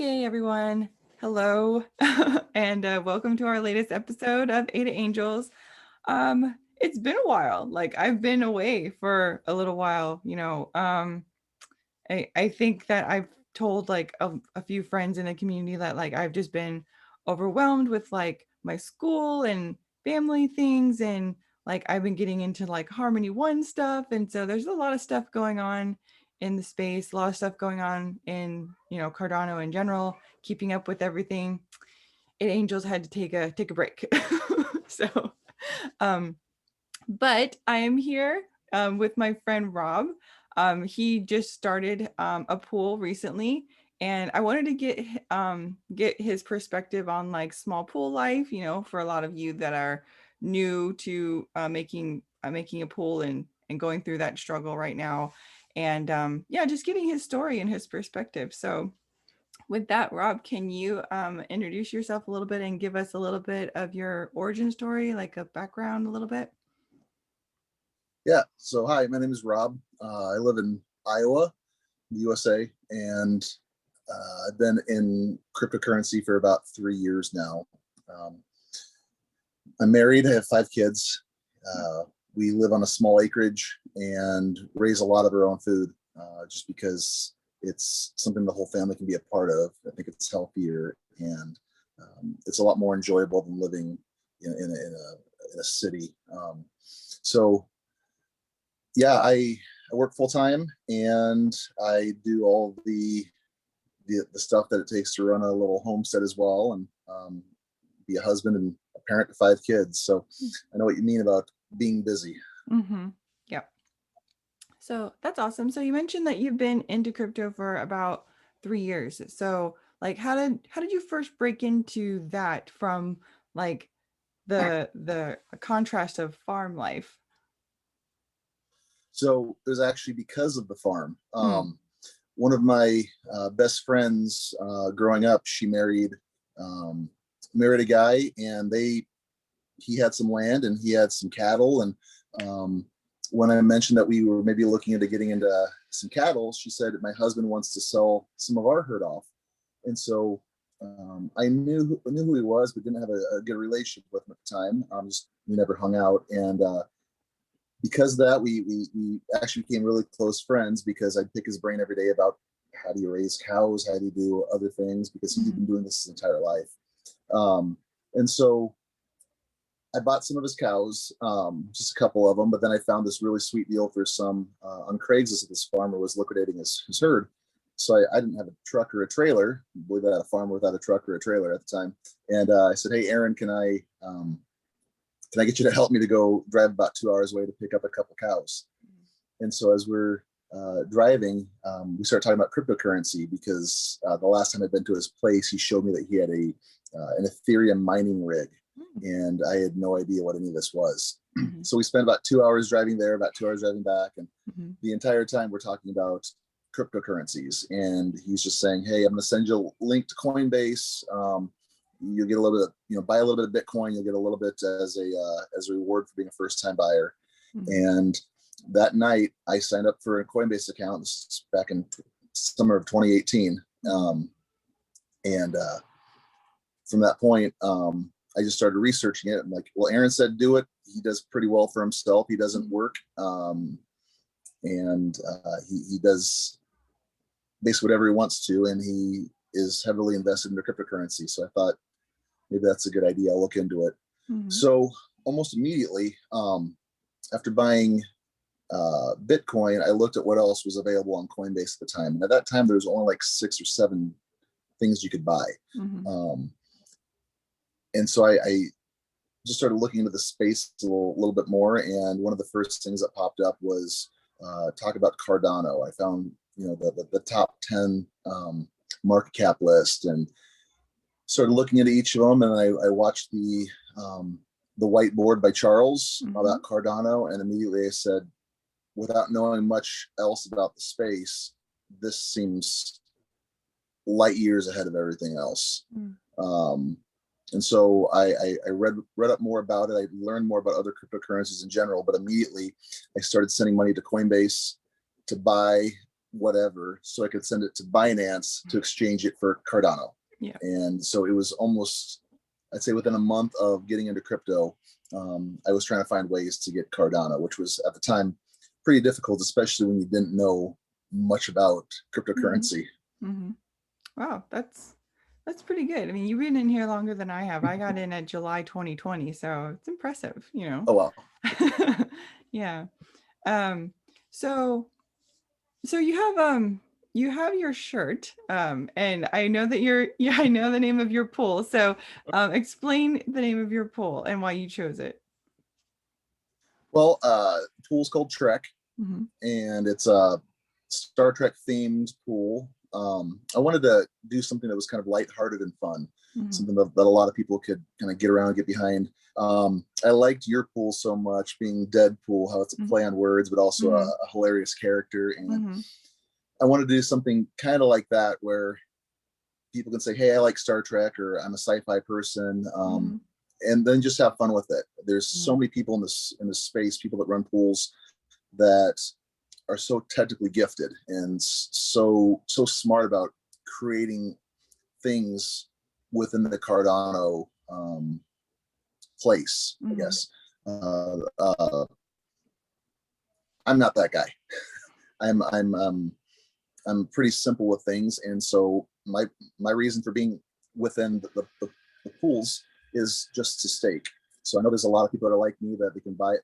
Okay, everyone. Hello, and welcome to our latest episode of Ada Angels. It's been a while. Like I've been away for a little while. I think that I've told like a few friends in the community that like I've just been overwhelmed with like my school and family things, and like I've been getting into like Harmony One stuff, and so there's a lot of stuff going on in the space, a lot of stuff going on in Cardano in general, keeping up with everything. And Angels had to take a break. so um but I am here with my friend Rob. He just started a pool recently, and I wanted to get his perspective on like small pool life. For a lot of you that are new to making a pool and going through that struggle right now, and yeah, just getting his story and his perspective. So with that, Rob, can you introduce yourself a little bit and give us a little bit of your origin story, like a background, a little bit? Yeah. So, hi, my name is Rob. I live in Iowa, the USA, and I've been in cryptocurrency for about 3 years now. Um, I'm married. I have 5 kids. We live on a small acreage and raise a lot of our own food, just because it's something the whole family can be a part of. I think it's healthier and it's a lot more enjoyable than living in a city. So yeah, I work full time and I do all the stuff that it takes to run a little homestead as well, and be a husband and a parent to 5 kids. So I know what you mean about being busy. Mm-hmm. Yeah. So that's awesome. So you mentioned that you've been into crypto for about 3 years. So like how did you first break into that from like the contrast of farm life? So it was actually because of the farm. Mm. One of my best friends growing up, she um, married a guy, and he had some land and he had some cattle. And um, when I mentioned that we were maybe looking into getting into some cattle, she said my husband wants to sell some of our herd off. And so I knew who he was, but didn't have a good relationship with him at the time. Just we never hung out, and because of that, we actually became really close friends because I'd pick his brain every day about how do you raise cows, how do you do other things, because he'd Mm-hmm. been doing this his entire life. Um, and so I bought some of his cows, just a couple of them, but then I found this really sweet deal for some on Craigslist that this farmer was liquidating his herd. So I didn't have a truck or a trailer. Believe that, a farmer without a truck or a trailer at the time. And I said, "Hey, Aaron, can I get you to help me to go drive about 2 hours away to pick up a couple cows?" And so as we're driving, we started talking about cryptocurrency because the last time I'd been to his place, he showed me that he had an Ethereum mining rig, and I had no idea what any of this was. Mm-hmm. So we spent about 2 hours driving there, about 2 hours driving back, and Mm-hmm. the entire time we're talking about cryptocurrencies. And he's just saying, "Hey, I'm going to send you a link to Coinbase. You'll get a little bit, buy a little bit of Bitcoin. You'll get a little bit as a reward for being a first time buyer." Mm-hmm. And that night, I signed up for a Coinbase account. This is back in summer of 2018, and from that point, I just started researching it. I'm like, well, Aaron said do it. He does pretty well for himself. He doesn't work, and he does basically whatever he wants to, and he is heavily invested in cryptocurrency. So I thought maybe that's a good idea. I'll look into it. Mm-hmm. So almost immediately, after buying Bitcoin, I looked at what else was available on Coinbase at the time. And at that time, there was only like 6 or 7 things you could buy. Mm-hmm. And so I just started looking into the space a little bit more. And one of the first things that popped up was talk about Cardano. I found, the top 10 market cap list, and started looking at each of them. And I watched the whiteboard by Charles Mm-hmm. about Cardano. And immediately I said, without knowing much else about the space, this seems light years ahead of everything else. And so I read up more about it. I learned more about other cryptocurrencies in general, but immediately I started sending money to Coinbase to buy whatever so I could send it to Binance to exchange it for Cardano. Yeah. And so it was almost, I'd say within a month of getting into crypto, I was trying to find ways to get Cardano, which was at the time pretty difficult, especially when you didn't know much about cryptocurrency. Mm-hmm. Wow, that's pretty good. I mean, you've been in here longer than I have. I got in at July 2020, so it's impressive, you know. Oh, wow. Yeah. Um, so you have your shirt, and I know that you're yeah, I know the name of your pool. So explain the name of your pool and why you chose it. Well, pool's called Trek, Mm-hmm. and it's a Star Trek themed pool. I wanted to do something that was kind of lighthearted and fun, Mm-hmm. something that a lot of people could kind of get around and get behind. I liked your pool so much, being Deadpool, how it's a play on words, but also Mm-hmm. a hilarious character. And Mm-hmm. I wanted to do something kind of like that, where people can say, "Hey, I like Star Trek," or "I'm a sci-fi person," Mm-hmm. and then just have fun with it. There's Mm-hmm. so many people in this space, people that run pools that are so technically gifted and so smart about creating things within the Cardano place, I Mm-hmm. guess. I'm not that guy. I'm pretty simple with things, and so my reason for being within the pools is just to stake. So I know there's a lot of people that are like me, that they can buy it,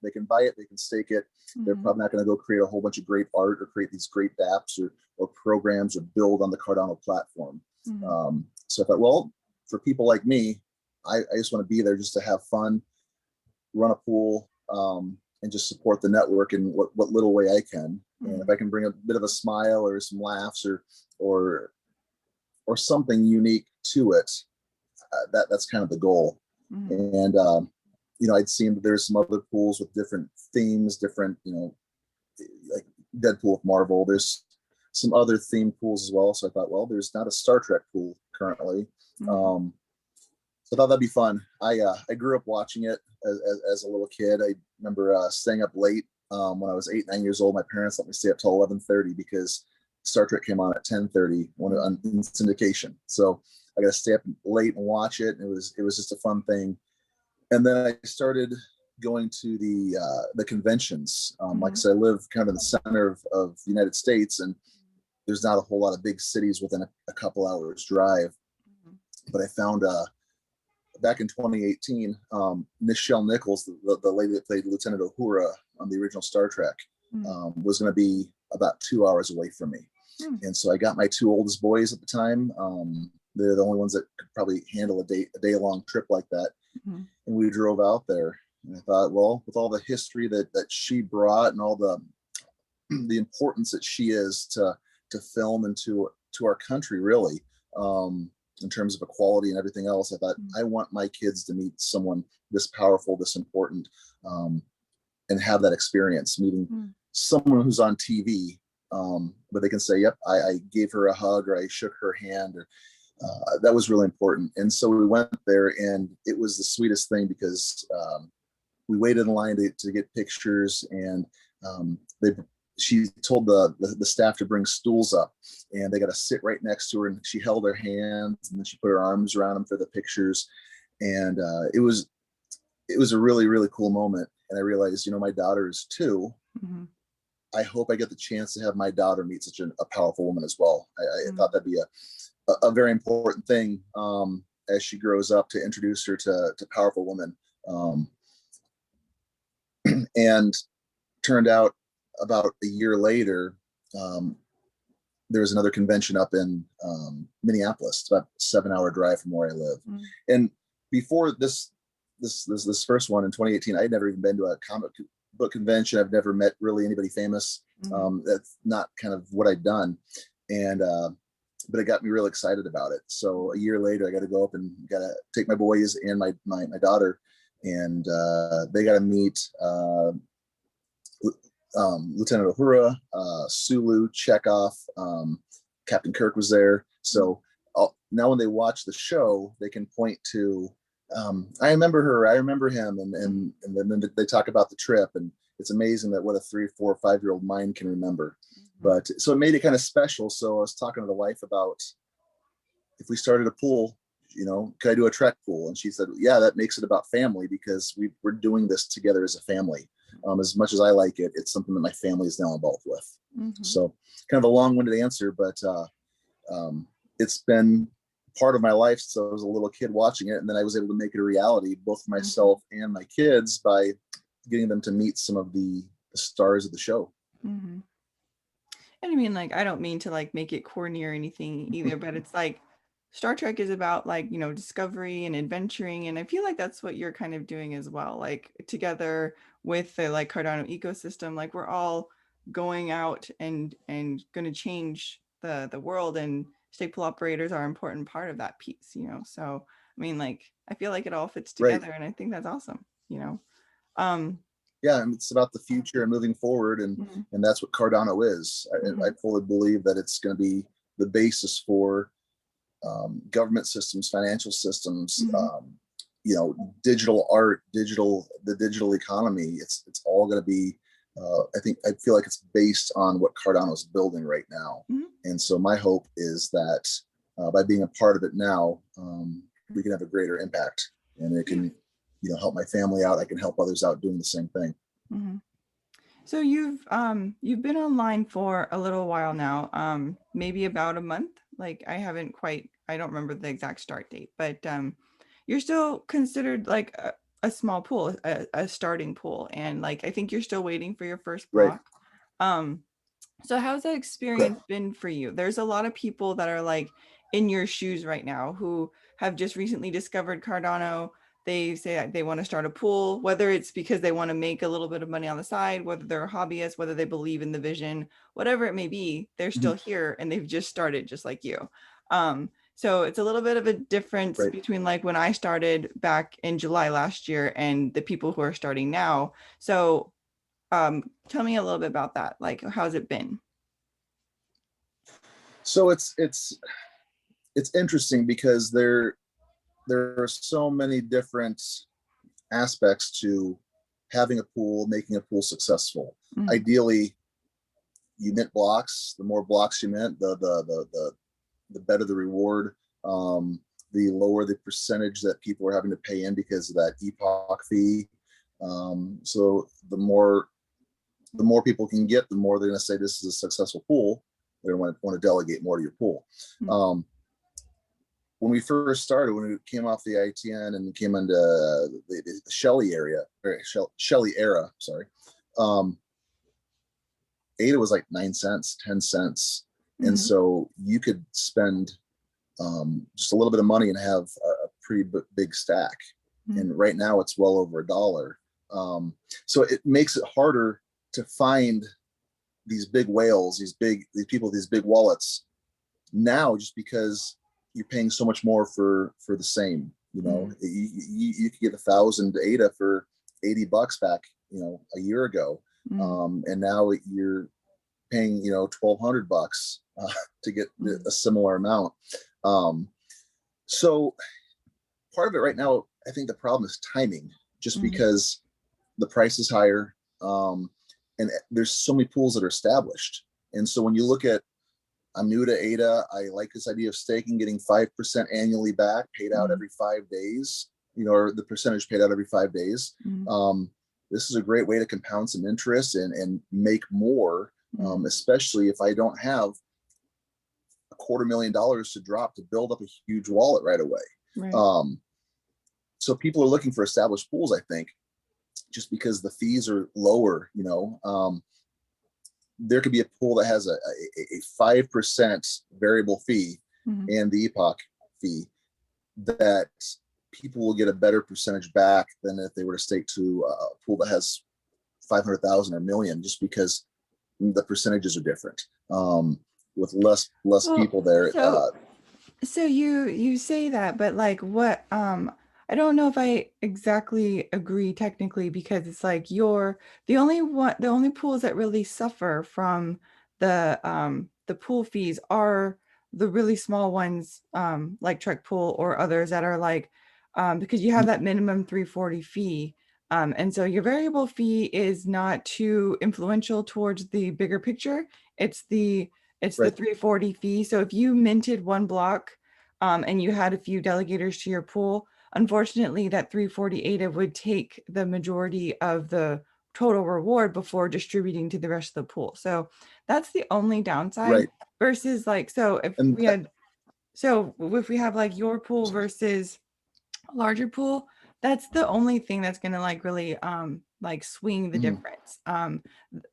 they can stake it. They're Mm-hmm. probably not going to go create a whole bunch of great art or create these great apps or programs or build on the Cardano platform. Mm-hmm. So I thought, well, for people like me, I just want to be there just to have fun, run a pool, and just support the network in what little way I can. And if Mm-hmm. I can bring a bit of a smile or some laughs or or something unique to it, that's kind of the goal. Mm-hmm. And I'd seen that there's some other pools with different themes, different, like Deadpool with Marvel. There's some other themed pools as well. So I thought, well, there's not a Star Trek pool currently. Mm-hmm. Um, so I thought that'd be fun. I grew up watching it as a little kid. I remember staying up late when I was 8, 9 years old. My parents let me stay up till 11:30 because Star Trek came on at 10:30 in syndication. So I got to stay up late and watch it. And it was just a fun thing. And then I started going to the conventions. Like I Mm-hmm. said, I live kind of in the center of the United States, and there's not a whole lot of big cities within a couple hours drive. But I found back in 2018, Nichelle Nichols, the lady that played Lieutenant Uhura on the original Star Trek, was going to be about 2 hours away from me. Mm-hmm. And so I got my two oldest boys at the time. They're the only ones that could probably handle a day long trip like that. Mm-hmm. And we drove out there. And I thought, well, with all the history that she brought and all the importance that she is to film and to our country, really, in terms of equality and everything else, I thought I want my kids to meet someone this powerful, this important, and have that experience meeting someone who's on TV, but they can say, "Yep, I gave her a hug or I shook her hand," or that was really important. And so we went there, and it was the sweetest thing because we waited in line to get pictures, and they she told the staff to bring stools up, and they got to sit right next to her, and she held her hands, and then she put her arms around them for the pictures. And it was a really, really cool moment. And I realized, my daughter is 2. Mm-hmm. I hope I get the chance to have my daughter meet such a powerful woman as well. I Mm-hmm. thought that'd be a very important thing as she grows up, to introduce her to powerful women. And turned out about a year later, there was another convention up in Minneapolis. It's about a 7-hour drive from where I live. And before this first one in 2018, I had never even been to a comic book convention. I've never met really anybody famous. That's not kind of what I'd done. And but it got me real excited about it. So a year later, I got to go up and got to take my boys and my daughter, and they got to meet Lieutenant Uhura, Sulu, Chekhov, Captain Kirk was there. So now when they watch the show, they can point to, I remember her, I remember him, and then they talk about the trip, and it's amazing that what a 3, 4, 5-year-old mind can remember. But so it made it kind of special. So I was talking to the wife about if we started a pool, could I do a Trek pool? And she said, yeah, that makes it about family because we're doing this together as a family. As much as I like it, it's something that my family is now involved with. Mm-hmm. So kind of a long-winded answer, but it's been part of my life since I was a little kid watching it. And then I was able to make it a reality, both myself and my kids, by getting them to meet some of the stars of the show. Mm-hmm. And I mean, like, I don't mean to like make it corny or anything either, but it's like Star Trek is about like, discovery and adventuring. And I feel like that's what you're kind of doing as well. Like together with the like Cardano ecosystem, like we're all going out and going to change the world, and state pool operators are an important part of that piece. So I mean, like, I feel like it all fits Right. together, and I think that's awesome. Um, Yeah, and it's about the future and moving forward, and mhm, and that's what Cardano is. I mhm, fully believe that it's going to be the basis for government systems, financial systems, mhm, digital art, the digital economy. It's all going to be. I feel like it's based on what Cardano is building right now, mhm. and so my hope is that by being a part of it now, we can have a greater impact, and it Yeah. can, help my family out. I can help others out doing the same thing. Mhm. So you've been online for a little while now, maybe about a month. Like I don't remember the exact start date, but you're still considered like a small pool, a starting pool, and like I think you're still waiting for your first Right. block. Um, so how's that experience been for you? There's a lot of people that are like in your shoes right now who have just recently discovered Cardano. They say that they want to start a pool, whether it's because they want to make a little bit of money on the side, whether they're a hobbyist, whether they believe in the vision, whatever it may be, they're still here and they've just started just like you. So it's a little bit of a difference Right. between like when I started back in July last year and the people who are starting now. So tell me a little bit about that. Like, how's it been? So it's interesting because there are so many different aspects to having a pool, making a pool successful. Mhm, Ideally, you mint blocks. The more blocks you mint, the better the reward. The lower the percentage that people are having to pay in because of that epoch fee. So the more people can get, the more they're going to say this is a successful pool. They're going to want to delegate more to your pool. mhm, Um, when we first started, when we came off the ITN and came into the Shelly area, or Shelly era, sorry, um, ADA was like 9 cents, 10 cents, and mhm, so you could spend just a little bit of money and have a pretty big stack. mhm, And right now, it's well over $1. So it makes it harder to find these big whales, these people, these big wallets now, just because you're paying so much more for the same. mhm, You could get 1,000 ADA for $80 back, a year ago, mhm, and now you're paying, $1,200 to get mhm, a similar amount. Um, so part of it right now, I think the problem is timing, just mhm, because the price is higher, and there's so many pools that are established. And so when you look at, I'm new to ADA. I like this idea of staking, getting 5% annually back, paid out mhm, every 5 days, or the percentage paid out every 5 days. mhm, This is a great way to compound some interest and make more, mhm. especially if I don't have $250,000 to drop to build up a huge wallet right away. Right. Um, so people are looking for established pools, I think, just because the fees are lower. There could be a pool that has a 5% variable fee Mhm, and the epoch fee that people will get a better percentage back than if they were to stake to a pool that has 500,000 or a million, just because the percentages are different. With less Well, people there. so you say that, but like what I don't know if I exactly agree technically, because it's like the only pools that really suffer from the pool fees are the really small ones, like Trek Pool or others that are like, because you have that minimum 340 fee. And so your variable fee is not too influential towards the bigger picture. It's the Right. 340 fee. So if you minted one block and you had a few delegators to your pool, unfortunately that 348 it would take the majority of the total reward before distributing to the rest of the pool. So that's the only downside Right. versus like, so And if we have like your pool versus a larger pool, that's the only thing that's going to like really like swing the mhm, difference.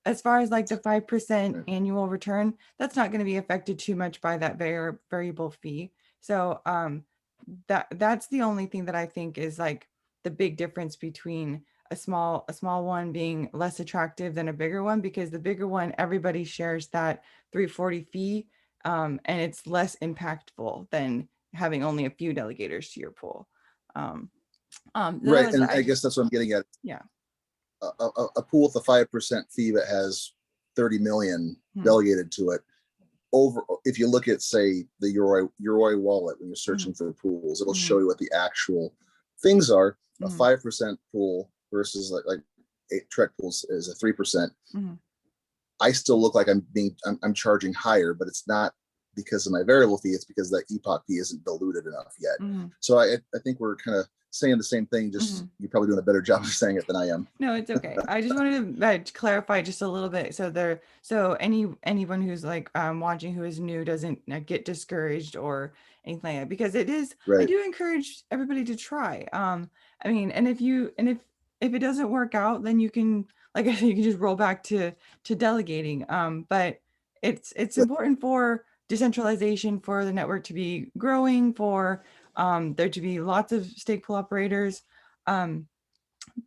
As far as like the 5% right. annual return, that's not going to be affected too much by that variable fee. So that's the only thing that I think is like the big difference between a small one being less attractive than a bigger one, because the bigger one everybody shares that 340 fee, and it's less impactful than having only a few delegators to your pool. um Right. those And I I just guess that's what I'm getting at. Yeah. A pool with a 5% fee that has 30 million Mhm, delegated to it. Over, if you look at say the Yoroi wallet when you're mhm, searching for pools, it'll show mhm, you what the actual things are. A mhm, 5% pool versus like eight Trek pools is a 3%. mhm, I still look like I'm charging higher, but it's not because of my variable fee. It's because that epoch fee isn't diluted enough yet. mhm, So I think we're kind of saying the same thing. Just mhm. you're probably doing a better job of saying it than I am. No, it's okay. I just wanted to clarify just a little bit so anyone who's like watching who is new doesn't get discouraged or anything like that, because I Right. do encourage everybody to try. I mean, and if it doesn't work out, then you can, like I said, you can just roll back to delegating. But it's Right. important for decentralization, for the network to be growing, for there to be lots of stake pool operators. Um,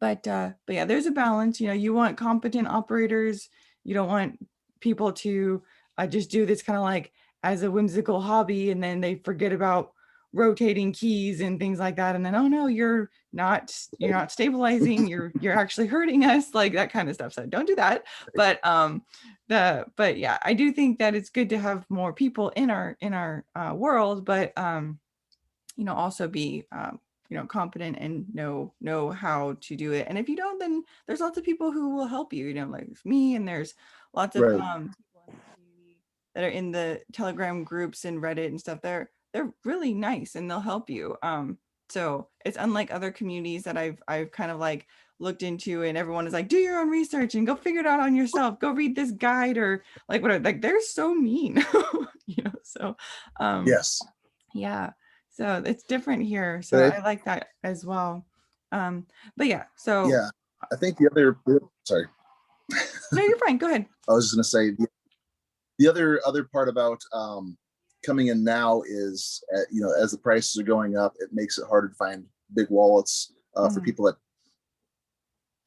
but yeah, there's a balance. You want competent operators. You don't want people to just do this kind of like as a whimsical hobby, and then they forget about rotating keys and things like that, and then, oh no, you're not stabilizing, you're actually hurting us, like that kind of stuff. So don't do that. But yeah, I do think that it's good to have more people in our world, but also be competent and know how to do it. And if you don't, then there's lots of people who will help you, like me, and there's lots of Right. people in the community that are in the Telegram groups and Reddit and stuff. They're really nice and they'll help you. So it's unlike other communities that I've kind of like looked into, and everyone is like, do your own research and go figure it out on yourself, go read this guide, or like whatever. Like they're so mean. So um Yes. yeah, so it's different here. So But I like that as well. But yeah, so yeah, I think the other. Sorry, no, you're fine. Go ahead. I was just going to say the other part about coming in now is as the prices are going up, it makes it harder to find big wallets for Mhm, people that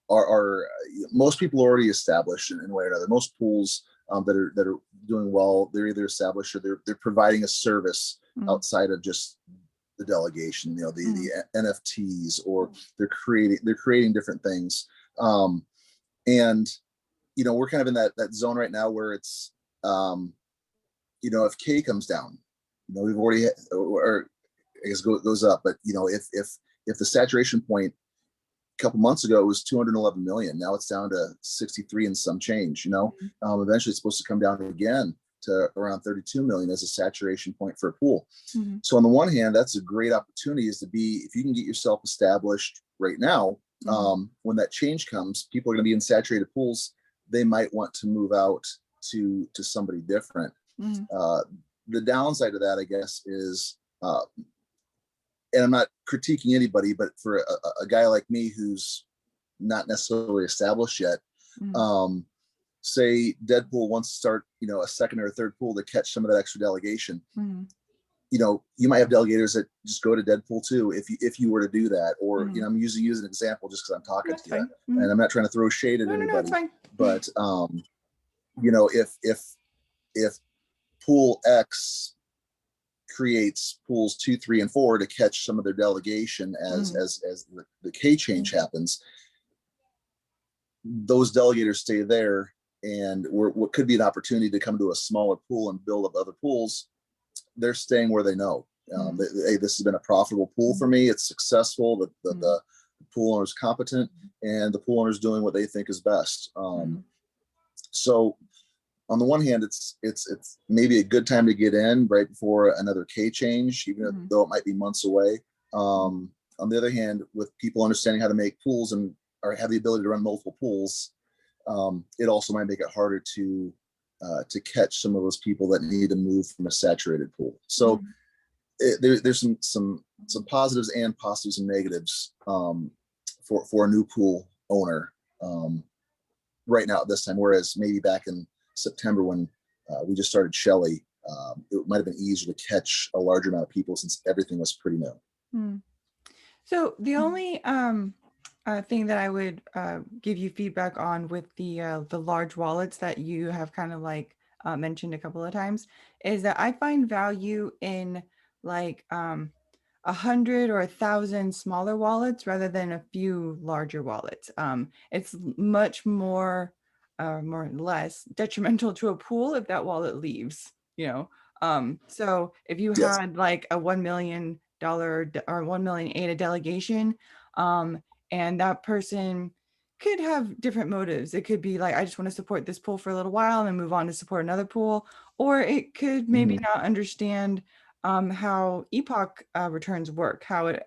are most people are already established in one way or another. Most pools that are doing well, they're either established or they're providing a service mhm, outside of just the delegation, mhm, the NFTs, or they're creating different things. And we're kind of in that zone right now where it's um, if K comes down, we've already or I guess goes up, but if the saturation point a couple months ago it was 211 million, now it's down to 63 and some change. mhm, Eventually it's supposed to come down again to around 32 million as a saturation point for a pool. mhm, So on the one hand, that's a great opportunity, is to be, if you can get yourself established right now, mhm, when that change comes, people are going to be in saturated pools. They might want to move out to somebody different. mhm, Uh, the downside of that, I guess, is, and I'm not critiquing anybody, but for a guy like me who's not necessarily established yet, mhm, um, say Deadpool wants to start, a second or a third pool to catch some of that extra delegation. mhm, You might have delegators that just go to Deadpool too, if you were to do that. Or mhm. I'm using you as an example just because I'm talking That's to you, fine. and Mhm. I'm not trying to throw shade at No, no, no, it's anybody, fine. but if Pool X creates pools 2, 3, and 4 to catch some of their delegation as Mhm, the K change happens, those delegators stay there, and what could be an opportunity to come to a smaller pool and build up other pools, they're staying where they know. mhm, Hey, this has been a profitable pool for mhm, me. It's successful. mhm, The pool owner is competent, and the pool owner is doing what they think is best. mhm, So on the one hand, it's maybe a good time to get in right before another K change, even Mhm. though it might be months away. Mhm. On the other hand, with people understanding how to make pools and or have the ability to run multiple pools, it also might make it harder to catch some of those people that need to move from a saturated pool. So Mhm. there's some positives and negatives for a new pool owner right now at this time. Whereas maybe back in September when we just started Shelly, it might have been easier to catch a larger amount of people since everything was pretty new. Mhm. So the only thing that I would give you feedback on with the large wallets that you have kind of like mentioned a couple of times is that I find value in like 100 or 1,000 smaller wallets rather than a few larger wallets. It's much more, more or less detrimental to a pool if that wallet leaves, you know. So if you Yes. had like a $1 million or 1 million ADA delegation, um, and that person could have different motives. It could be like, I just want to support this pool for a little while and then move on to support another pool, or it could maybe Mm-hmm. not understand how epoch returns work, how it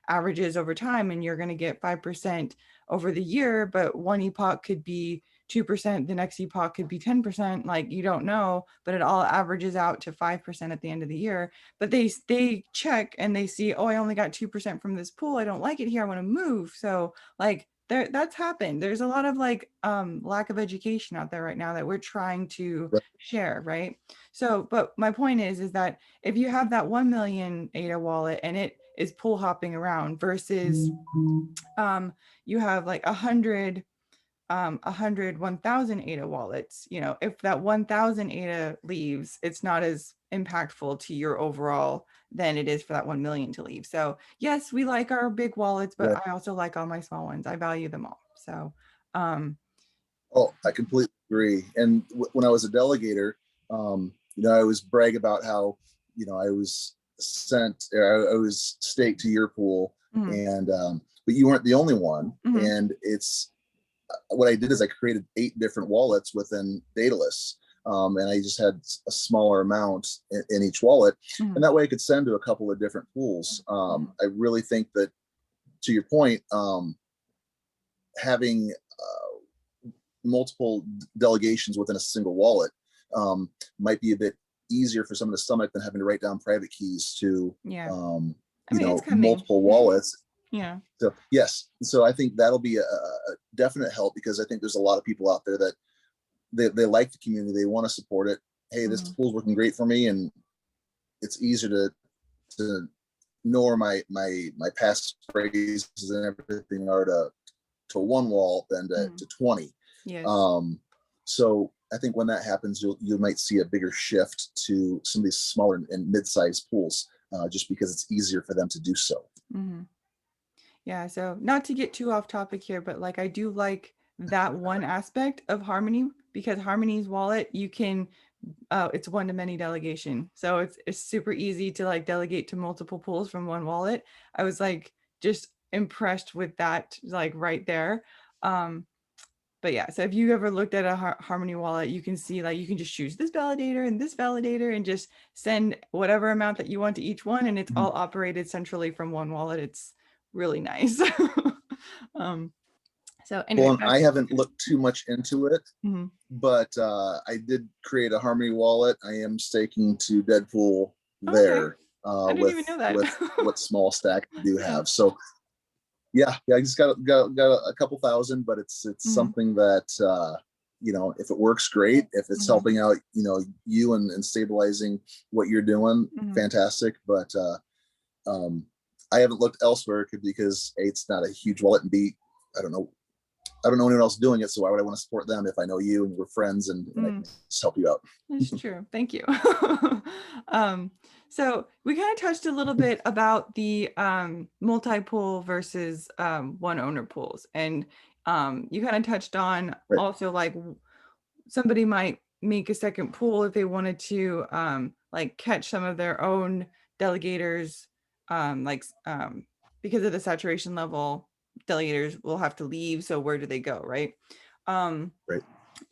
averages over time, and you're going to get 5% over the year, but one epoch could be 2%, the next epoch could be 10%. Like you don't know, but it all averages out to 5% at the end of the year. But they check and they see, oh, I only got 2% from this pool. I don't like it here. I want to move. So like there, that's happened. There's a lot of like lack of education out there right now that we're trying to Right. share, right? So, but my point is that if you have that 1 million ADA wallet and it is pool hopping around versus um, you have like 1,000 ADA wallets, you know, if that 1,000 ADA leaves, it's not as impactful to your overall than it is for that 1 million to leave. So yes, we like our big wallets, but Right. I also like all my small ones. I value them all. So, um, Oh, I completely agree. And when I was a delegator, I always brag about how, I was I was staked to your pool, mhm, and but you weren't the only one. mhm, And it's what I did is I created 8 different wallets within Daedalus. And I just had a smaller amount in each wallet. mhm, And that way I could send to a couple of different pools. I really think that, to your point, having multiple delegations within a single wallet might be a bit easier for someone to stomach than having to write down private keys to yeah. I mean, it's coming. multiple wallets. Yeah. So yes, so I think that'll be a definite help, because I think there's a lot of people out there that they like the community, they want to support it. Hey, this Mhm, pool's working great for me, and it's easier to know where my past phrases and everything are to one wall than mhm. to 20. Yes. Um, so I think when that happens, you might see a bigger shift to some of these smaller and mid-sized pools, just because it's easier for them to do so. Mhm. Yeah, so not to get too off topic here, but like I do like that one aspect of Harmony because Harmony's wallet, you can it's one to many delegation. So it's super easy to like delegate to multiple pools from one wallet. I was like just impressed with that like right there. Um but yeah, so if you ever looked at a Harmony wallet, you can see like you can just choose this validator and just send whatever amount that you want to each one, and it's all operated centrally from one wallet. It's really nice. um, so Well, anyway, and back. I haven't looked too much into it, Mhm. but I did create a Harmony wallet. I am staking to Deadpool Okay, there I didn't with even know that. what small stack I do Yeah. have. So yeah, I just got a couple thousand, but it's Mhm. something that if it works, great. If it's Mhm. helping out, you and stabilizing what you're doing, Mhm. fantastic. But um, I haven't looked elsewhere because A, it's not a huge wallet, and B, I don't know, I don't know anyone else doing it. So why would I want to support them if I know you and we're friends and I Mhm. can just help you out? That's true. Thank you. um, so we kind of touched a little bit about the multi-pool versus one owner pools. And you kind of touched on Right. also like somebody might make a second pool if they wanted to like catch some of their own delegators because of the saturation level, delegators will have to leave. So where do they go, right? Um, Right.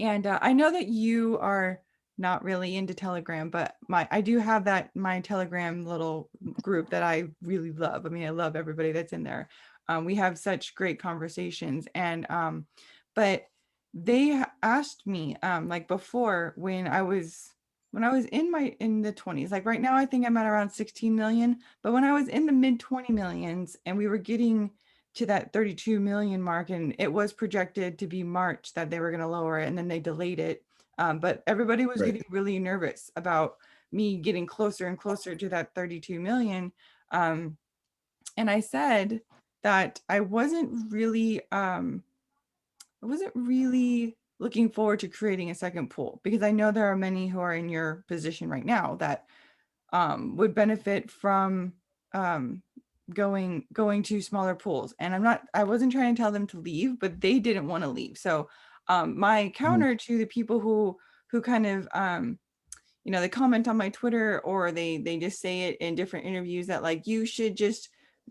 And I know that you are not really into Telegram, but I do have that my Telegram little group that I really love. I mean, I love everybody that's in there. We have such great conversations, and but they asked me like before when I was in the 20s, like right now I think I'm at around 16 million, but when I was in the mid 20 millions and we were getting to that 32 million mark, and it was projected to be March that they were going to lower it, and then they delayed it. But everybody was Right. getting really nervous about me getting closer and closer to that 32 million. Um, and I said that I wasn't really looking forward to creating a second pool, because I know there are many who are in your position right now that would benefit from um, going to smaller pools. And I wasn't trying to tell them to leave, but they didn't want to leave. So my Mhm. counter to the people who kind of they comment on my Twitter, or they just say it in different interviews that like you should just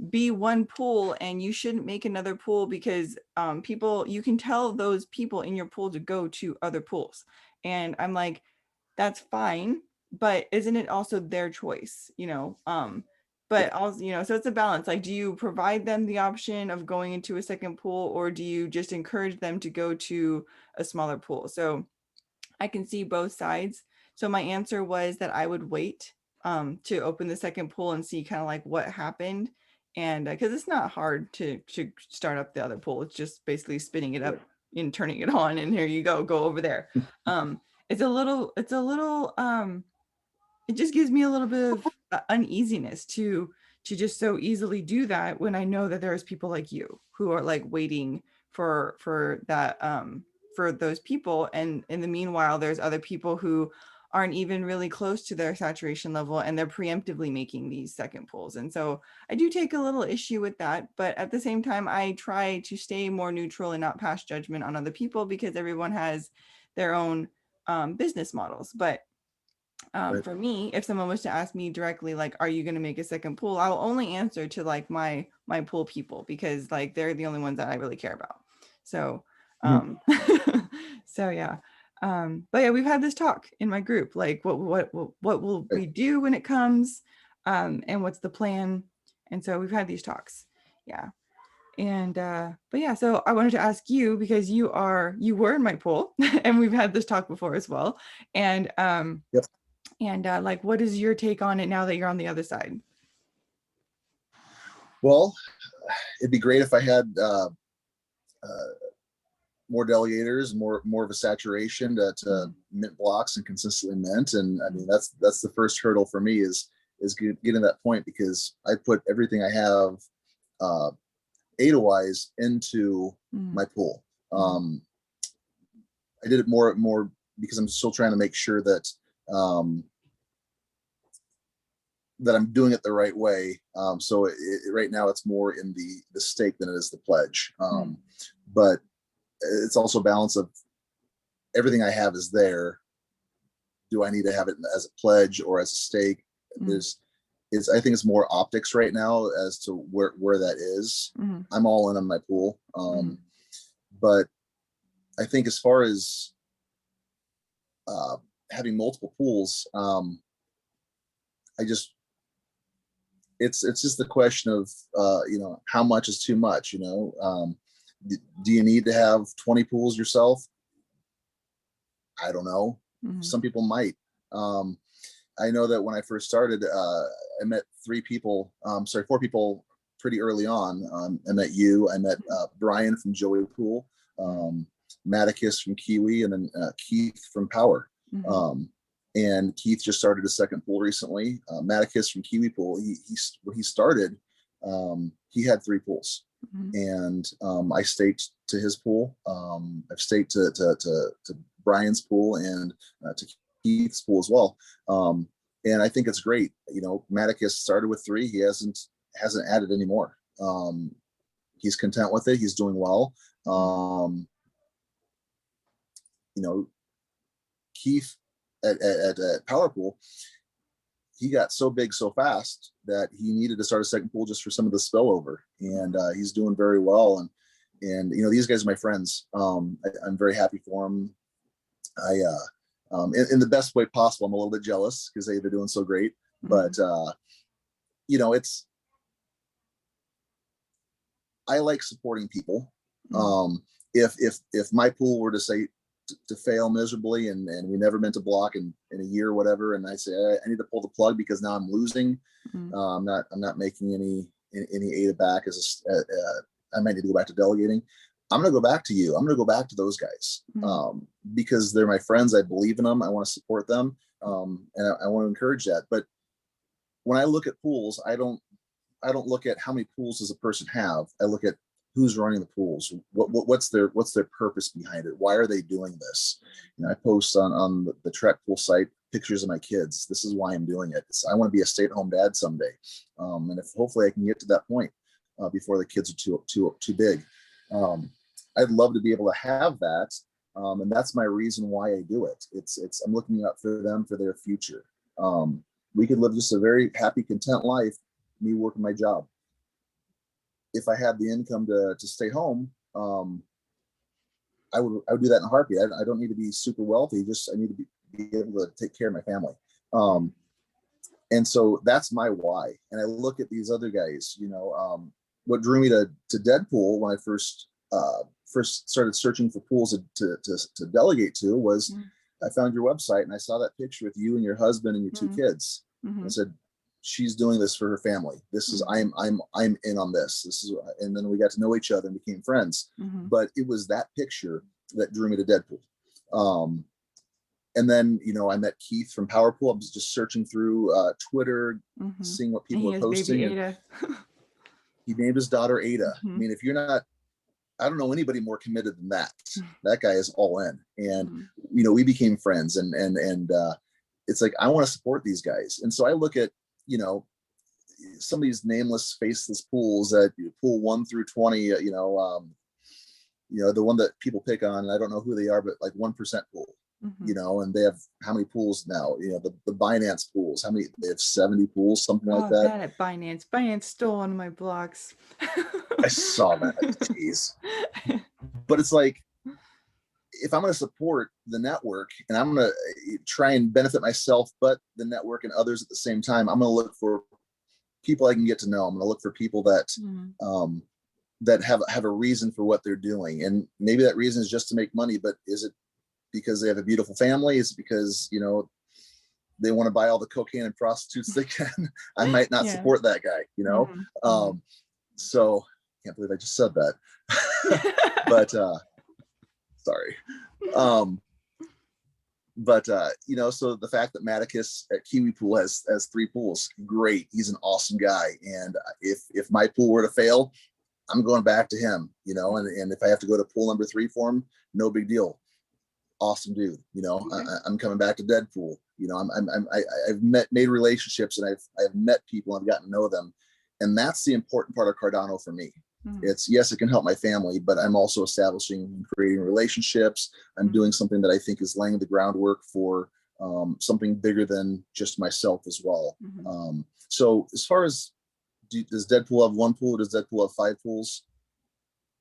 be one pool and you shouldn't make another pool, because people, you can tell those people in your pool to go to other pools. And I'm like, that's fine, but isn't it also their choice, Yeah. but also, so it's a balance. Like, do you provide them the option of going into a second pool, or do you just encourage them to go to a smaller pool? So I can see both sides. So my answer was that I would wait to open the second pool and see kind of like what happened. And because it's not hard to start up the other pool, it's just basically spinning it up Right. and turning it on, and here you go over there. Um, it's a little it just gives me a little bit of uneasiness to just so easily do that, when I know that there's people like you who are like waiting for that for those people. And in the meanwhile, there's other people who aren't even really close to their saturation level, and they're preemptively making these second pulls. And so I do take a little issue with that, but at the same time I try to stay more neutral and not pass judgment on other people, because everyone has their own business models. But Right. for me, if someone was to ask me directly, like, are you going to make a second pool, I'll only answer to like my pool people, because like they're the only ones that I really care about. So Mhm. um so yeah. But yeah, we've had this talk in my group, like what will Right. we do when it comes, and what's the plan. And so we've had these talks. Yeah. And but yeah, so I wanted to ask you, because you were in my pool and we've had this talk before as well. And Yep. like, what is your take on it now that you're on the other side? Well, it'd be great if I had uh, more delegators, more of a saturation to Mhm, mint blocks and consistently mint. And I mhm, mean, that's the first hurdle for me is getting that point, because I put everything I have uh, ADA wise into mhm, my pool. mhm, Um, I did it more because I'm still trying to make sure um, that I'm doing it the right way. So right now it's more in the stake than it is the pledge. mhm, But it's also a balance of everything I have is there. Do I need to have it as a pledge or as a stake? mhm, There's is I think it's more optics right now as to where that is. mhm, I'm all in on my pool. mhm, But I think as far as uh, having multiple pools, I just it's just the question of how much is too much. Do you need to have 20 pools yourself? I don't know. mhm, Some people might. Um, I know that when I first started, I met four people pretty early on. I met you. I met Brian from Joey Pool, um, Maticus from Kiwi, and then Keith from Power. mhm, Um, and Keith just started a second pool recently. Maticus from Kiwi Pool, when he started, he had three pools. mhm, And I staked to his pool. I've staked to Brian's pool and to Keith's pool as well. Um, and I think it's great. Maticus started with three. He hasn't added any more. He's content with it. He's doing well. mhm, Um, you know, Keith at Powerpool, he got so big so fast that he needed to start a second pool just for some of the spillover, and he's doing very well. And these guys are my friends. I'm very happy for them. In the best way possible, I'm a little bit jealous because they're doing so great. But it's I like supporting people. If my pool were to say to fail miserably and we never meant to block in a year or whatever, and I say I need to pull the plug because now I'm losing, I'm not making any ADA back as I might need to go back to delegating. I'm going to go back to you. I'm going to go back to those guys because they're my friends. I believe in them. I want to support them. And I want to encourage that. But when I look at pools, I don't look at how many pools does a person have. I look at who's running the pools. What's their purpose behind it? Why are they doing this? I post on the Trek Pool site pictures of my kids. This is why I'm doing it. I want to be a stay-at-home dad someday, and if hopefully I can get to that point before the kids are too big. I'd love to be able to have that, and that's my reason why I do it. It's I'm looking out for them for their future. We could live just a very happy, content life, me working my job. If I had the income to stay home, I would do that in a heartbeat. I don't need to be super wealthy. I need to be able to take care of my family. And so that's my why. And I look at these other guys, what drew me to Deadpool when I first started searching for pools to delegate to was I found your website and I saw that picture with you and your husband and your two kids. I said, she's doing this for her family. This is I'm in on this. And then we got to know each other and became friends. But it was that picture that drew me to Deadpool. And then I met Keith from Powerpool. I was just searching through Twitter, seeing what people are posting. He named his daughter Ada. I mean, if you're not, I don't know anybody more committed than that. That guy is all in. And we became friends, and it's like I want to support these guys. And so I look at some of these nameless, faceless pools that pool 1 through 20, the one that people pick on, I don't know who they are, but like 1% pool, and they have how many pools now? The Binance pools, how many? They have 70 pools, something like that. Bad at Binance stole one of my blocks. I saw that. Jeez. But it's like, if I'm going to support the network and I'm going to try and benefit myself, but the network and others at the same time, I'm going to look for people I can get to know. I'm going to look for people that that have a reason for what they're doing. And maybe that reason is just to make money, but is it because they have a beautiful family? Is it because, they want to buy all the cocaine and prostitutes they can? I might not support that guy, So I can't believe I just said that. But sorry. So the fact that Maticus at Kiwi Pool has 3 pools, great. He's an awesome guy. And if my pool were to fail, I'm going back to him, and if I have to go to pool number 3 for him, no big deal. Awesome dude. I'm coming back to Deadpool. I've made relationships, and I've met people, I've gotten to know them. And that's the important part of Cardano for me. It's, yes, it can help my family, but I'm also establishing and creating relationships. I'm doing something that I think is laying the groundwork for something bigger than just myself as well. So as far as, does Deadpool have 1 pool? Does Deadpool have 5 pools?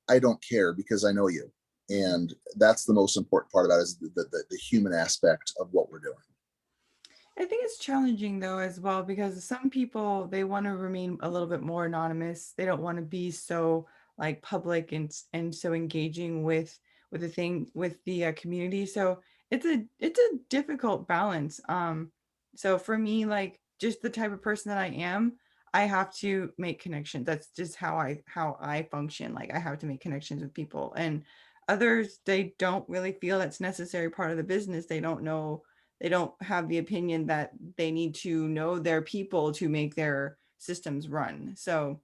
I don't care, because I know you. And that's the most important part about it, is the human aspect of what we're doing. I think it's challenging though as well, because some people, they want to remain a little bit more anonymous. They don't want to be so like public and so engaging with the community. So it's a difficult balance. So for me, like just the type of person that I am, I have to make connections. That's just how I function. Like I have to make connections with people, and others, they don't really feel that's necessary part of the business. They don't have the opinion that they need to know their people to make their systems run. So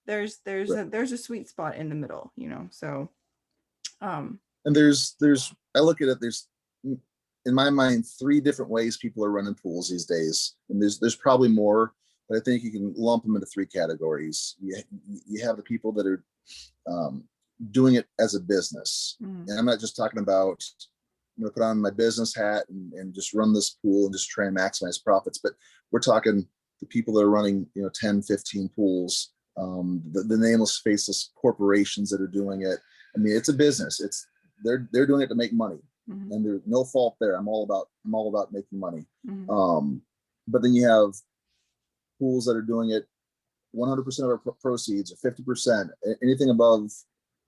there's a sweet spot in the middle, so and there's I look at it, there's, in my mind, 3 different ways people are running pools these days, and there's probably more, but I think you can lump them into 3 categories. You have the people that are doing it as a business, and I'm not just talking about, I'm going to put on my business hat and just run this pool and just try and maximize profits. But we're talking the people that are running, 10, 15 pools, the nameless, faceless corporations that are doing it. I mean, it's a business. They're doing it to make money. Mhm. and there's no fault there. I'm all about making money. Mhm. But then you have pools that are doing it 100% of our proceeds, or 50%, anything above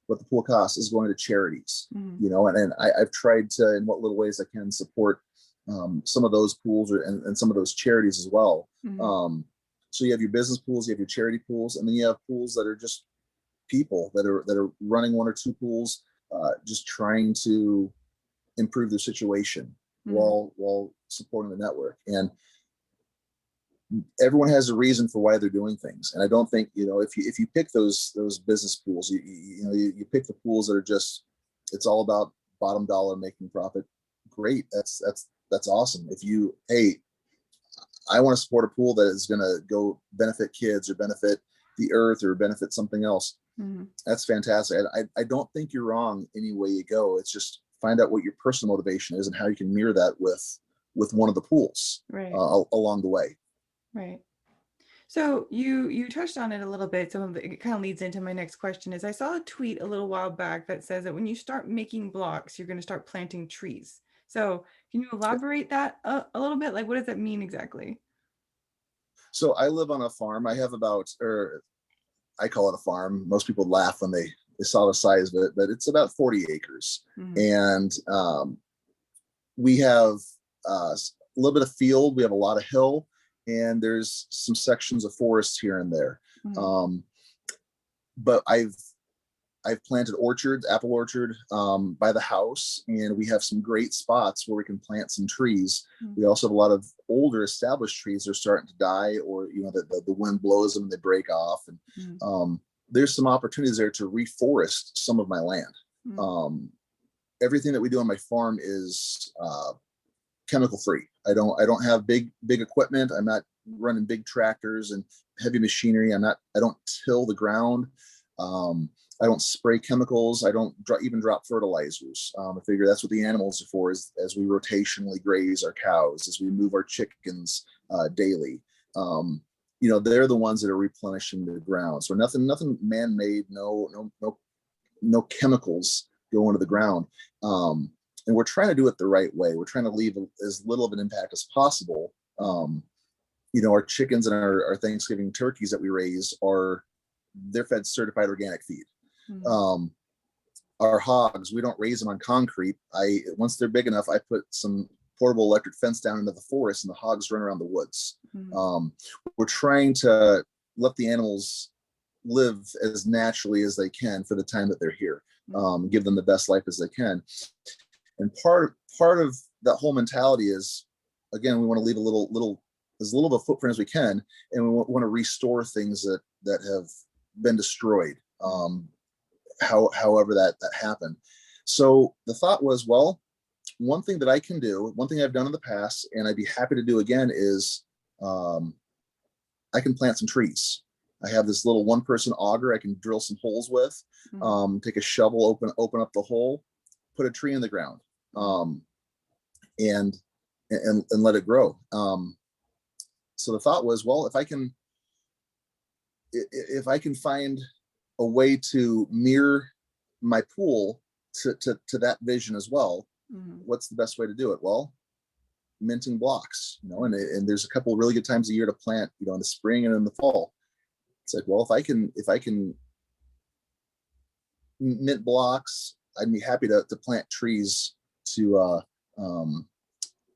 what the pool costs is going to charities. Mhm. And I've tried to, in what little ways I can, support some of those pools, and some of those charities as well. Mhm. So you have your business pools, you have your charity pools, and then you have pools that are just people that are running one or two pools, just trying to improve their situation Mhm. while supporting the network. And everyone has a reason for why they're doing things. And I don't think, if you pick those business pools, you pick the pools that are just, it's all about bottom dollar, making profit. Great. That's awesome. If you, hey, I want to support a pool that is going to go benefit kids, or benefit the earth, or benefit something else, Mhm. that's fantastic. I don't think you're wrong any way you go. It's just find out what your personal motivation is and how you can mirror that with one of the pools Right. along the way. Right. So you touched on it a little bit. It kind of leads into my next question is I saw a tweet a little while back that says that when you start making blocks, you're going to start planting trees. So can you elaborate that a little bit? Like, what does that mean exactly? So I live on a farm. I have about, or I call it a farm. Most people laugh when they saw the size of it, but it's about 40 acres. Mhm. And we have a little bit of field. We have a lot of hill, and there's some sections of forest here and there. Mhm. Um, but I've planted orchards, apple orchard, by the house, and we have some great spots where we can plant some trees. Mhm. We also have a lot of older established trees that are starting to die, or the wind blows them and they break off. And Mhm. there's some opportunities there to reforest some of my land. Mhm. Everything that we do on my farm is chemical free. I don't have big equipment. I'm not running big tractors and heavy machinery. I don't till the ground. Um, I don't spray chemicals. I don't even drop fertilizers. I figure that's what the animals are for, is as we rotationally graze our cows, as we move our chickens daily. They're the ones that are replenishing the ground. So nothing man-made. No chemicals go into the ground. And we're trying to do it the right way. We're trying to leave as little of an impact as possible. Our chickens and our Thanksgiving turkeys that we raise they're fed certified organic feed. Mhm. Um, our hogs, we don't raise them on concrete. Once they're big enough, I put some portable electric fence down into the forest, and the hogs run around the woods. Mhm. We're trying to let the animals live as naturally as they can for the time that they're here. Give them the best life as they can. And part of that whole mentality is, again, we want to leave as little of a footprint as we can, and we want to restore things that have been destroyed. However that happened. So the thought was, well, one thing that I can do, one thing I've done in the past, and I'd be happy to do again, is I can plant some trees. I have this little one-person auger I can drill some holes with. Mhm. Take a shovel, open up the hole, put a tree in the ground, um, and and let it grow. So the thought was, well, if I can find a way to mirror my pool to that vision as well, Mhm. what's the best way to do it? Well, minting blocks, Mhm. and there's a couple of really good times a year to plant, in the spring and in the fall. It's like, well, if I can mint blocks, I'd be happy to plant trees to um,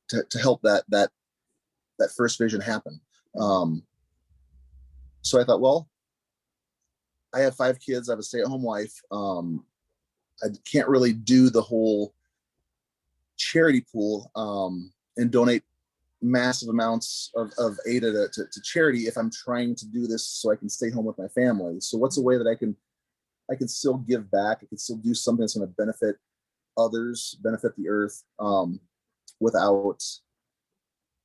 to help that first vision happen. Mhm. Um, so I thought, well, I have 5 kids. I have a stay-at-home wife. I can't really do the whole charity pool and donate massive amounts of aid to charity if I'm trying to do this so I can stay home with my family. So what's a way that I can still give back? I can still do something that's going to benefit others, benefit the earth, without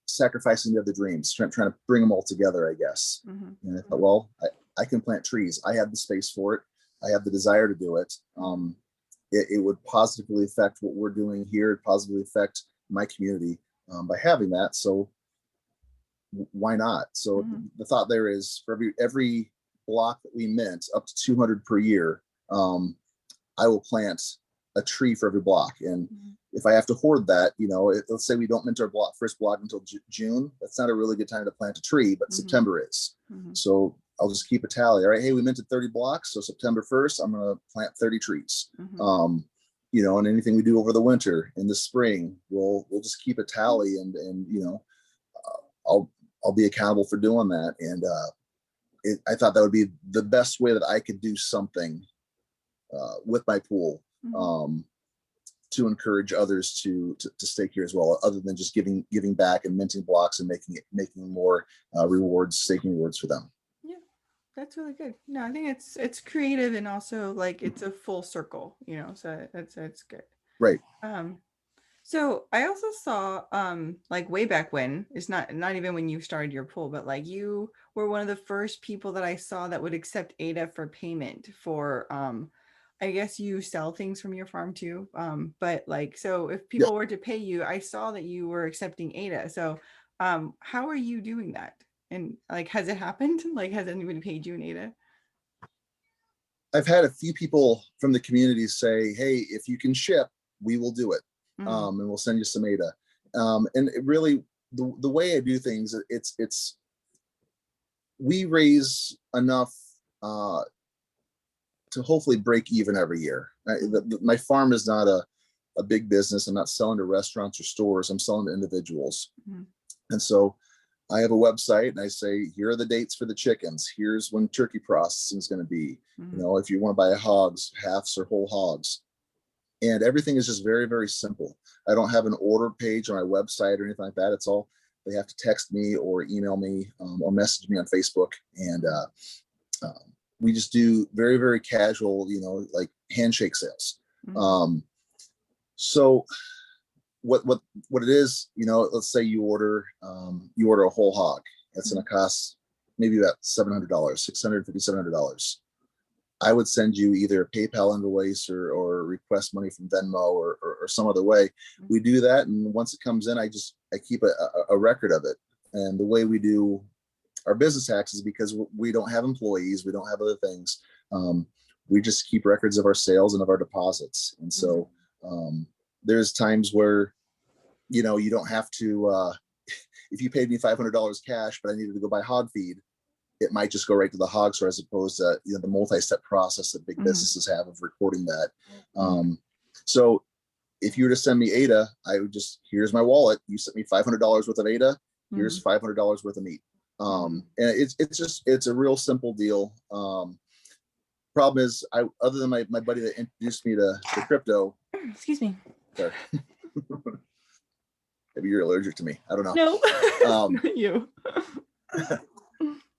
sacrificing the other dreams, trying to bring them all together, I guess. Mhm. And I thought, Mhm. well, I can plant trees. I have the space for it. I have the desire to do it. Mhm. It would positively affect what we're doing here. It positively affect my community by having that. So why not? So Mhm. the thought there is, for every block that we mint, up to 200 per year, I will plant a tree for every block. And Mhm. if I have to hoard that, let's say we don't mint our first block until June, that's not a really good time to plant a tree, but Mhm. September is. Mhm. So I'll just keep a tally. All right, hey, we minted 30 blocks, so September 1st, I'm going to plant 30 trees. Mhm. And anything we do over the winter, in the spring, we'll just keep a tally, and I'll I'll be accountable for doing that. And I thought that would be the best way that I could do something with my pool. Mhm. To encourage others to stake here as well, other than just giving back and minting blocks and making more staking rewards for them. Yeah, that's really good. No, I think it's creative, and also like it's a full circle, so that's good. Right. Um, so I also saw like way back when, it's not even when you started your pool, but like you were one of the first people that I saw that would accept ADA for payment for I guess you sell things from your farm too. But like, so if Yep. people were to pay you, I saw that you were accepting ADA. So how are you doing that? And like, has it happened? Like, has anybody paid you in ADA? I've had a few people from the community say, "Hey, if you can ship, we will do it, Mm, and we'll send you some ADA." And it really, the way I do things, it's we raise enough uh, to hopefully break even every year. My farm is not a big business. I'm not selling to restaurants or stores. I'm selling to individuals. mm, And so I have a website and I say, here are the dates for the chickens. Here's when turkey processing is going to be. mm, If you want to buy hogs, halves or whole hogs. And everything is just very, very simple. I don't have an order page on my website or anything like that. It's all, they have to text me or email me or message me on Facebook. And we just do very, very casual, like handshake sales. mm, Um, so what it is, let's say you order a whole hog. That's going mm, to cost maybe about $700, 650, $700. I would send you either a PayPal invoice or request money from Venmo or some other way. mm, We do that, and once it comes in, I keep a record of it. And the way we do our business taxes, because we don't have employees, we don't have other things. Um, we just keep records of our sales and of our deposits. And mm, so there's times where you don't have to. If you paid me $500 cash, but I needed to go buy hog feed, it might just go right to the hog store, as opposed to the multi-step process that big mm, businesses have of recording that. mm, So if you were to send me ADA, I would just, here's my wallet. You sent me $500 worth of ADA. Here's mm, $500 worth of meat. mm. And it's a real simple deal. Problem is, other than my buddy that introduced me to crypto. Excuse me. Sorry. Maybe you're allergic to me. I don't know. No, Um, not you.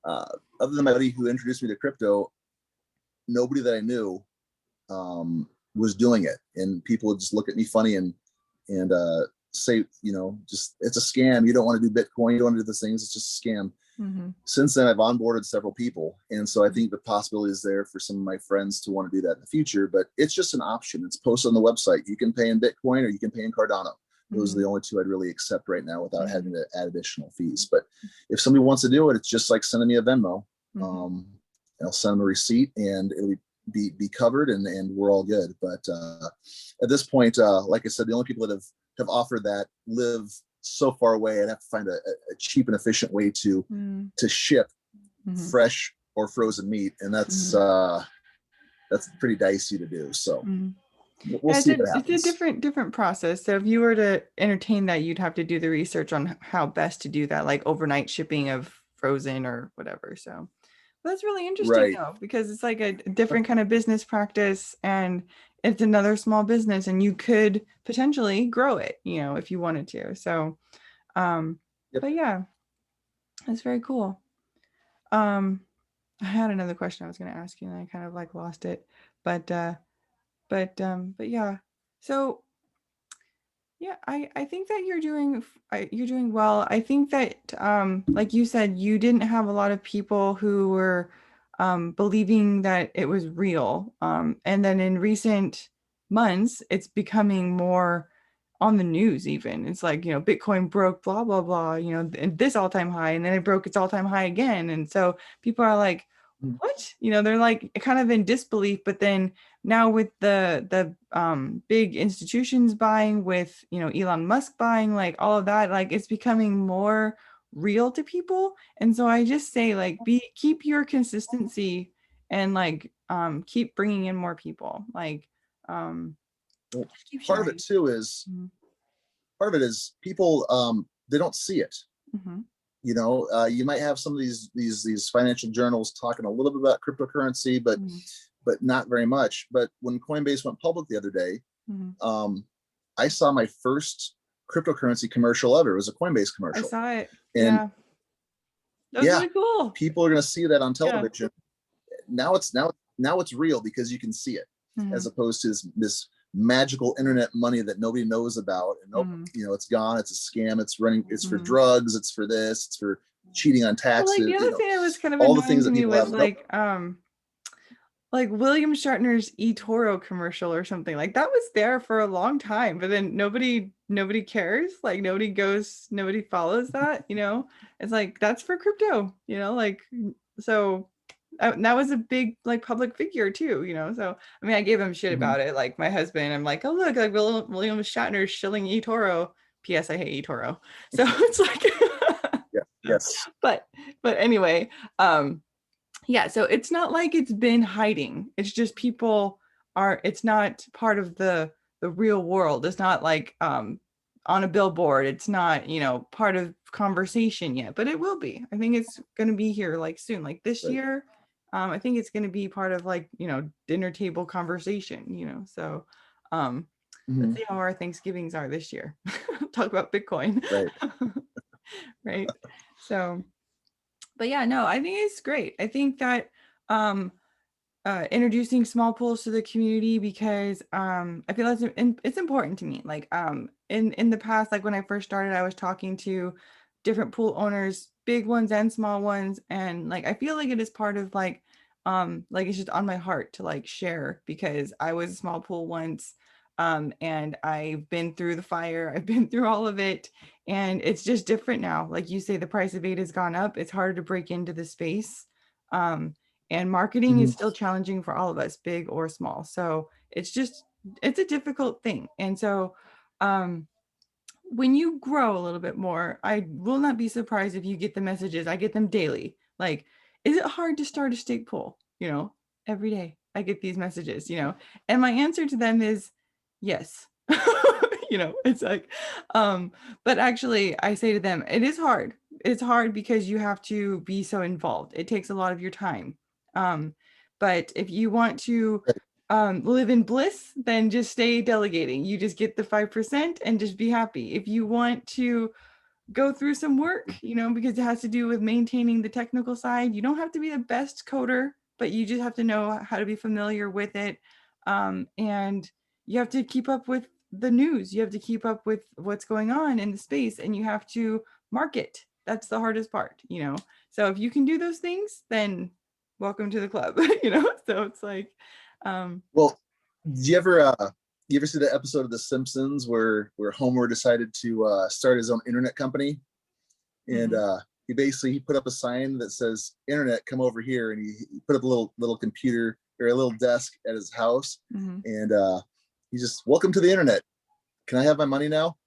uh, Other than my buddy who introduced me to crypto, nobody that I knew was doing it, and people would just look at me funny and say, just, it's a scam. You don't want to do Bitcoin. You don't want to do these things. It's just a scam. Mm-hmm. Since then, I've onboarded several people, and so I think the possibility is there for some of my friends to want to do that in the future. But it's just an option. It's posted on the website. You can pay in Bitcoin or you can pay in Cardano. Those are Mm-hmm. the only two I'd really accept right now without Mm-hmm. having to add additional fees. But if somebody wants to do it, it's just like sending me a Venmo. Mm-hmm. I'll send them a receipt, and it'll be covered, and we're all good. But at this point, like I said, the only people that have offered that live so far away. I'd have to find a cheap and efficient way to ship Mm-hmm. fresh or frozen meat, and Mm-hmm. that's pretty dicey to do. So Mm-hmm. we'll Yeah, see what it's a happens. different process. So if you were to entertain that, you'd have to do the research on how best to do that, like overnight shipping of frozen or whatever. So that's really interesting Right. though, because it's like a different kind of business practice, and it's another small business, and you could potentially grow it, if you wanted to. So, Yep. but yeah, that's very cool. Um, I had another question I was going to ask you, and I kind of like lost it, but but yeah. So yeah, I think that you're doing well. I think that like you said, you didn't have a lot of people who were believing that it was real. And then in recent months, it's becoming more on the news even. It's like, Bitcoin broke this all-time high, and then it broke its all-time high again. And so people are like, Mhm. what? They're like kind of in disbelief, but then now with the big institutions buying, with Elon Musk buying, like all of that, like it's becoming more real to people. And so I just say, like, keep your consistency, and like keep bringing in more people, like Well, just keep part of it sharing. too is Mhm. people they don't see it. Mhm. You might have some of these financial journals talking a little bit about cryptocurrency, but Mhm. not very much. But when Coinbase went public the other day, Mhm. um, I saw my first cryptocurrency commercial ever. It was a Coinbase I commercial, saw it. and Yeah. That was yeah, really cool. people are going to see that on Yeah. television. Now it's real because you can see it, as Mhm. opposed to this magical internet money that nobody knows about. And nope, Mhm. it's gone. It's a scam. It's running. It's for Mhm. drugs. It's for this. It's for cheating on Well, like taxes. the other thing that was kind of All the annoying things to that me people was have. Nope. like William Shatner's eToro commercial or something. Like that was there for a long time, but then nobody cares. Like nobody follows that. It's like that's for crypto, like so that was a big like public figure too. So I mean I gave him shit Mhm. about it. Like my husband, I'm like, oh look, like William Shatner's shilling eToro. P.S. I hate eToro. So it's like Yeah. Yes. but anyway, yeah, so it's not like it's been hiding. It's just it's not part of the real world. It's not like on a billboard. It's not, part of conversation yet, but it will be. I think it's going to be here like soon, like this Right. year. I think it's going to be part of like, dinner table conversation. So let's Mhm. see how our Thanksgivings are this year. Talk about Bitcoin. Right. Right. So but yeah, no, I think it's great. I think that um introducing small pools to the community, because I feel it's important to me. Like in the past, like when I first started, I was talking to different pool owners, big ones and small ones, and like I feel like it is part of like it's just on my heart to like share, because I was a small pool once, and I've been through the fire, I've been through all of it, and it's just different now. Like you say, the price of aid has gone up. It's harder to break into the space. Um, and marketing is Mhm. still challenging for all of us, big or small. So it's a difficult thing. And so um when you grow a little bit more, I will not be surprised if you get the messages. I get them daily. Like, is it hard to start a stake pool? Every day I get these messages. And my answer to them is yes. It's like, but actually I say to them, it is hard. It's hard because you have to be so involved. It takes a lot of your time. Um, but if you want to live in bliss, then just stay delegating. You just get the 5% and just be happy. If you want to go through some work, because it has to do with maintaining the technical side, you don't have to be the best coder, but you just have to know how to be familiar with it. And you have to keep up with the news. You have to keep up with what's going on in the space, and you have to market. That's the hardest part. So if you can do those things, then welcome to the club. So it's like, um, Well, do you ever see the episode of The Simpsons where Homer decided to start his own internet company, and mhm, he put up a sign that says "Internet, come over here," and he put up a little computer or a little desk at his house, mhm. and he just "Welcome to the internet. Can I have my money now?"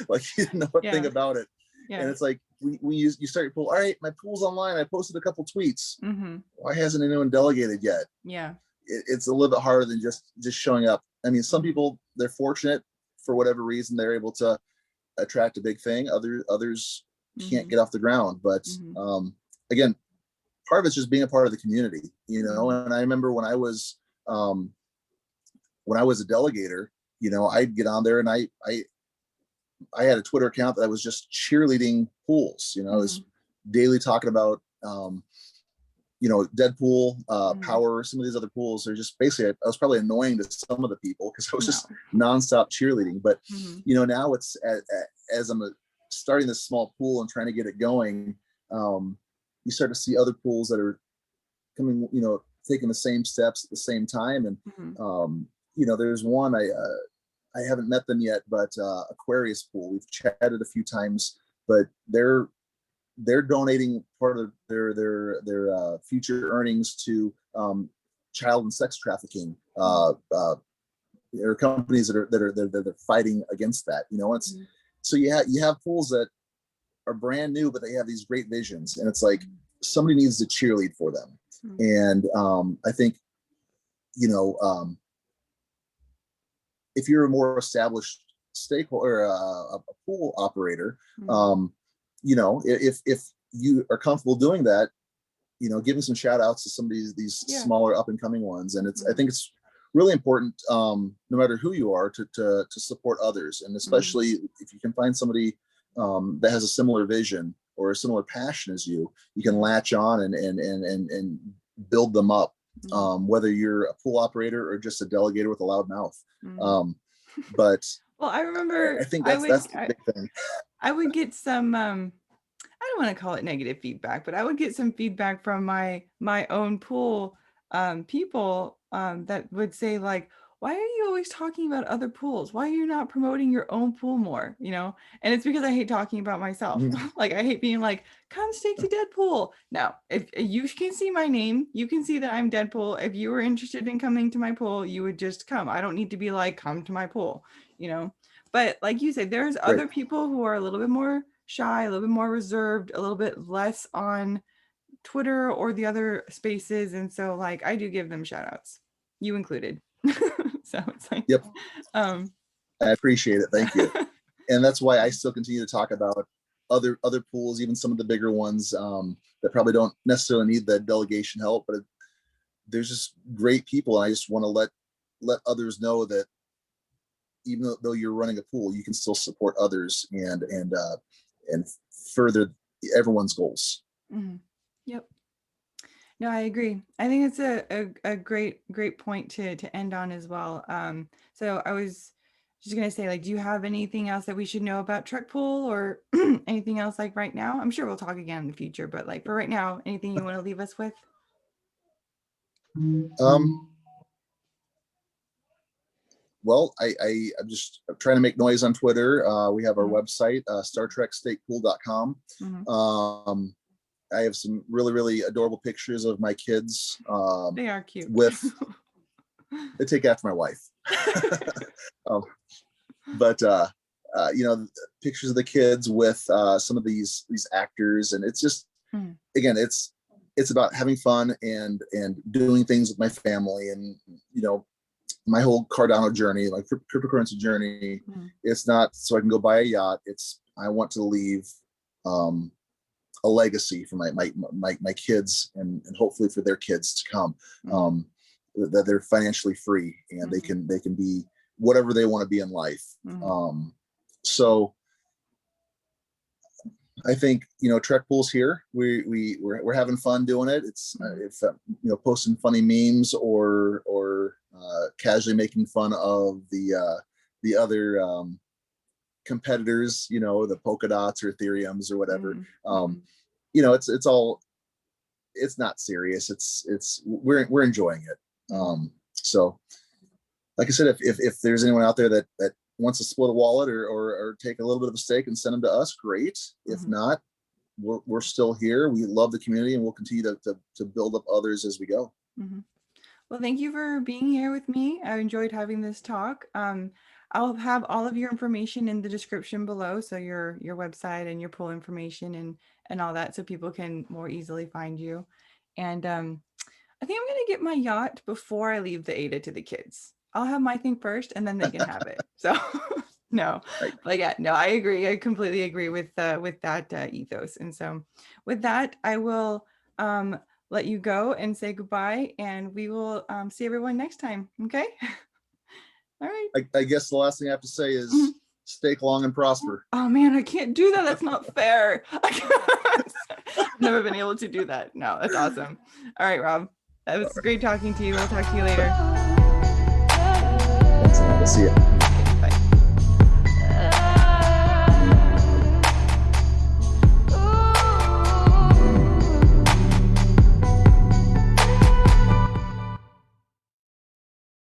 Like he didn't know a thing Yeah, about it, and yeah. it's like when you start your pool. All right, my pool's online. I posted a couple tweets. Mhm. Why hasn't anyone delegated yet? Yeah. It's a little bit harder than just showing up. I mean, some Mhm. people, they're fortunate for whatever reason, they're able to attract a big thing. Others can't Mhm. get off the ground. But Mhm. again, part of it's just being a part of the community, Mhm. And I remember um, when I was a delegator, I'd get on there and I had a Twitter account that I was just cheerleading pools. I was Mhm. daily talking about Deadpool, Mhm. Power, some of these other pools are just basically, I was probably annoying to some of the people because I was No. just nonstop cheerleading. But, Mhm. now it's as I'm starting this small pool and trying to get it going, um, you start to see other pools that are coming, taking the same steps at the same time. And, Mhm. there's one, I haven't met them yet, but Aquarius Pool, we've chatted a few times, but they're donating part of their future earnings to child and sex trafficking. There are companies that are fighting against that. It's so you have pools that are brand new, but they have these great visions, and it's like somebody needs to cheerlead for them. And I think, if you're a more established stakeholder, a pool operator, if you are comfortable doing that, giving some shout outs to some of these smaller up and coming ones. And I think it's really important, no matter who you are, to support others. And especially if you can find somebody that has a similar vision or a similar passion as you can latch on and build them up. Whether you're a pool operator or just a delegator with a loud mouth. But well, I remember I think that's the big thing. I would get some, I don't want to call it negative feedback, but I would get some feedback from my own pool people that would say like, why are you always talking about other pools? Why are you not promoting your own pool more? And it's because I hate talking about myself. Like I hate being like, come stake to Deadpool. No, if you can see my name, you can see that I'm Deadpool. If you were interested in coming to my pool, you would just come. I don't need to be like, come to my pool, But like you said, there's other people who are a little bit more shy, a little bit more reserved, a little bit less on Twitter or the other spaces. And so like, I do give them shout outs, you included. So it's like, yep. I appreciate it. Thank you. And that's why I still continue to talk about other pools, even some of the bigger ones that probably don't necessarily need the delegation help, but there's just great people. And I just want to let others know that even though you're running a pool, you can still support others and further everyone's goals. Yep. No, I agree. I think it's a great point to end on as well. So I was just gonna say, like, do you have anything else that we should know about Trek Pool or anything else like right now? I'm sure we'll talk again in the future, but like for right now, anything you want to leave us with? Well, I'm just trying to make noise on Twitter. We have our website, StarTrekStakePool.com. I have some really, really adorable pictures of my kids. They are cute. They take after my wife. But pictures of the kids with some of these actors, and it's just again, it's about having fun and doing things with my family, and my whole Cardano journey, like cryptocurrency journey. It's not so I can go buy a yacht. It's I want to leave a legacy for my kids and hopefully for their kids to come, that they're financially free and they can be whatever they want to be in life. So I think Trek Pool's here. We're having fun doing it. It's if posting funny memes or casually making fun of the other competitors, the Polkadots or Ethereums or whatever. It's not serious. We're enjoying it. So like I said, if there's anyone out there that wants to split a wallet or take a little bit of a stake and send them to us, great. If not, we're still here. We love the community and we'll continue to build up others as we go. Well, thank you for being here with me. I enjoyed having this talk. I'll have all of your information in the description below. So your website and your pool information and all that, so people can more easily find you. And I think I'm going to get my yacht before I leave the ADA to the kids. I'll have my thing first and then they can have it. So no, but yeah, no, I agree. I completely agree with that ethos. And so with that, I will let you go and say goodbye, and we will see everyone next time. Okay. All right. I guess the last thing I have to say is stake long and prosper. Oh man, I can't do that. That's not fair. I've never been able to do that. No, that's awesome. All right, Rob. That was great talking to you. We'll talk to you later. Thanks, Amanda. See you.